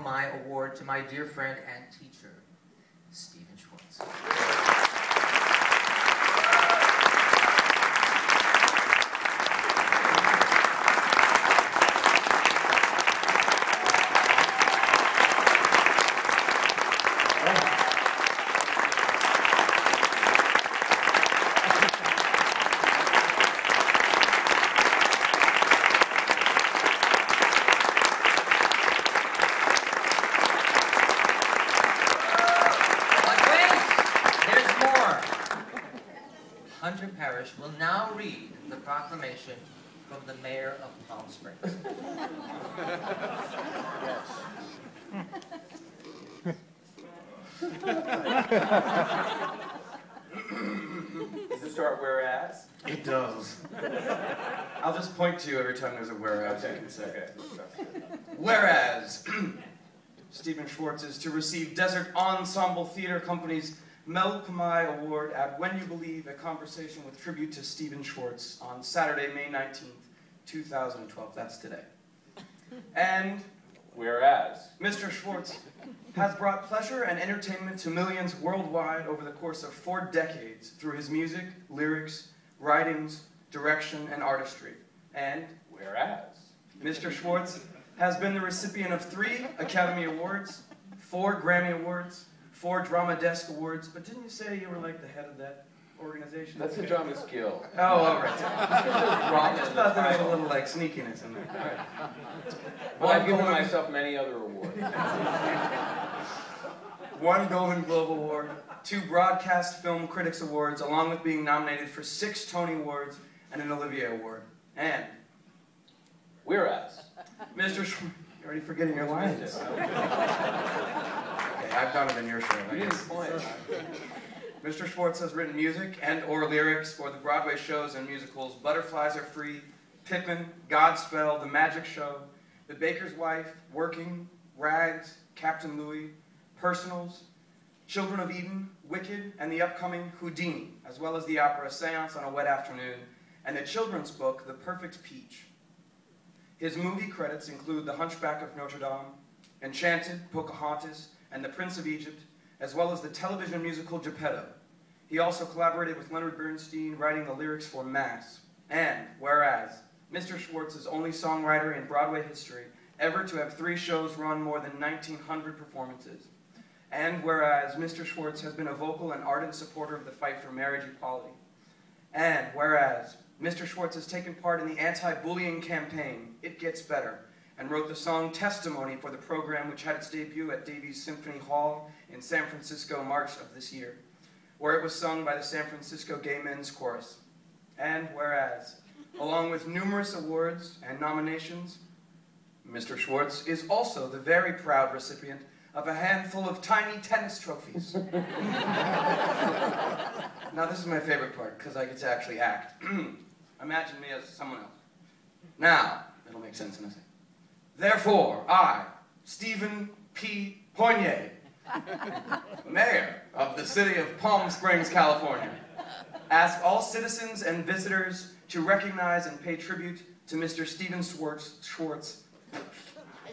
My award to my dear friend and teacher, Stephen Schwartz. Parrish will now read the proclamation from the mayor of Palm Springs. Does it start whereas? It does. I'll just point to you every time there's a whereas. Okay. You can say. Okay. Whereas Stephen Schwartz is to receive Desert Ensemble Theater Company's Melpomai Award at When You Believe, a conversation with tribute to Stephen Schwartz on Saturday, May 19th, 2012. That's today. And whereas Mr. Schwartz has brought pleasure and entertainment to millions worldwide over the course of 4 decades through his music, lyrics, writings, direction, and artistry. And whereas Mr. Schwartz has been the recipient of 3 Academy Awards, 4 Grammy Awards, 4 Drama Desk Awards, but didn't you say you were like the head of that organization? that's a drama skill. Oh, all right. I just thought there was a little like sneakiness in there. All right. Well, I've given myself many other awards. 1 Golden Globe Award, 2 Broadcast Film Critics Awards, along with being nominated for 6 Tony Awards and an Olivier Award. And whereas Mr. Schwartz, you're already forgetting your lines. Okay, I've done it in your show. You didn't point. Mr. Schwartz has written music and/or lyrics for the Broadway shows and musicals Butterflies Are Free, Pippin, Godspell, The Magic Show, The Baker's Wife, Working, Rags, Captain Louis, Personals, Children of Eden, Wicked, and the upcoming Houdini, as well as the opera Seance on a Wet Afternoon, and the children's book The Perfect Peach. His movie credits include The Hunchback of Notre Dame, Enchanted, Pocahontas, and The Prince of Egypt, as well as the television musical Geppetto. He also collaborated with Leonard Bernstein, writing the lyrics for Mass. And whereas Mr. Schwartz is only songwriter in Broadway history ever to have 3 shows run more than 1,900 performances. And whereas Mr. Schwartz has been a vocal and ardent supporter of the fight for marriage equality. And whereas Mr. Schwartz has taken part in the anti-bullying campaign, It Gets Better, and wrote the song Testimony for the program, which had its debut at Davies Symphony Hall in San Francisco, March of this year, where it was sung by the San Francisco Gay Men's Chorus. And whereas, along with numerous awards and nominations, Mr. Schwartz is also the very proud recipient of a handful of tiny tennis trophies. Now this is my favorite part, because I get to actually act. Imagine me as someone else. Now, it'll make sense in a second. Therefore, I, Stephen P. Poignet, Mayor of the city of Palm Springs, California, ask all citizens and visitors to recognize and pay tribute to Mr. Stephen Schwartz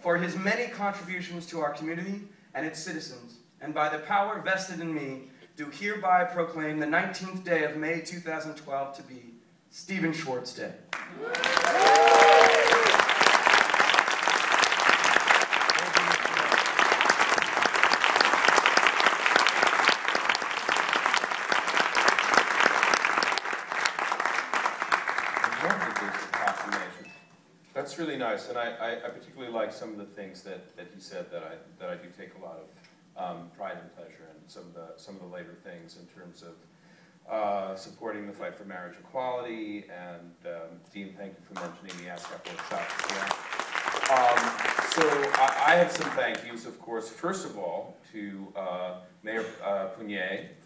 for his many contributions to our community and its citizens, and by the power vested in me, do hereby proclaim the 19th day of May 2012 to be Stephen Schwartz Day. That's really nice, and I particularly like some of the things that he said that I do take a lot of pride and pleasure in. Some of the later things in terms of supporting the fight for marriage equality, and Dean, thank you for mentioning the ASCAP workshop as well. So I have some thank yous, of course. First of all, to Mayor Poignet.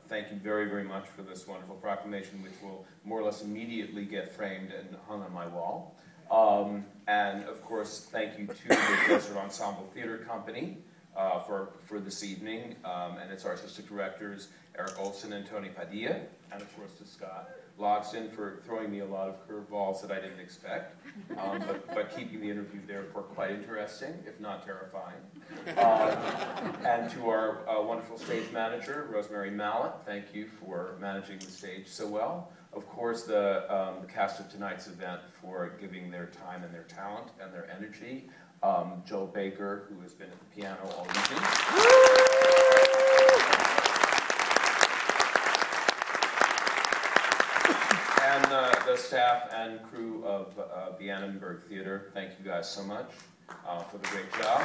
Thank you very, very much for this wonderful proclamation, which will more or less immediately get framed and hung on my wall. And of course, thank you to the Desert Ensemble Theater Company for this evening, and it's our artistic directors, Eric Olson and Tony Padilla, and of course to Scott Logston for throwing me a lot of curveballs that I didn't expect, but keeping the interview therefore quite interesting, if not terrifying. And to our wonderful stage manager, Rosemary Mallett, thank you for managing the stage so well. Of course, the cast of tonight's event for giving their time and their talent and their energy. Joel Baker, who has been at the piano all evening. And the staff and crew of the Annenberg Theater, thank you guys so much for the great job.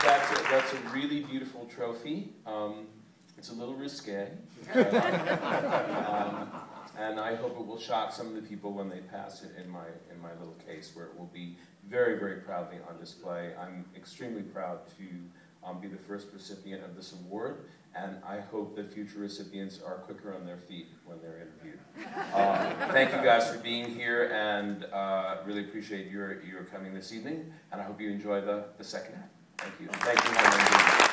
That's a really beautiful trophy. It's a little risque. And I hope it will shock some of the people when they pass it in my little case, where it will be very, very proudly on display. I'm extremely proud to be the first recipient of this award, and I hope that future recipients are quicker on their feet when they're interviewed. Thank you guys for being here, and really appreciate your coming this evening, and I hope you enjoy the second act. Thank you. Thank you.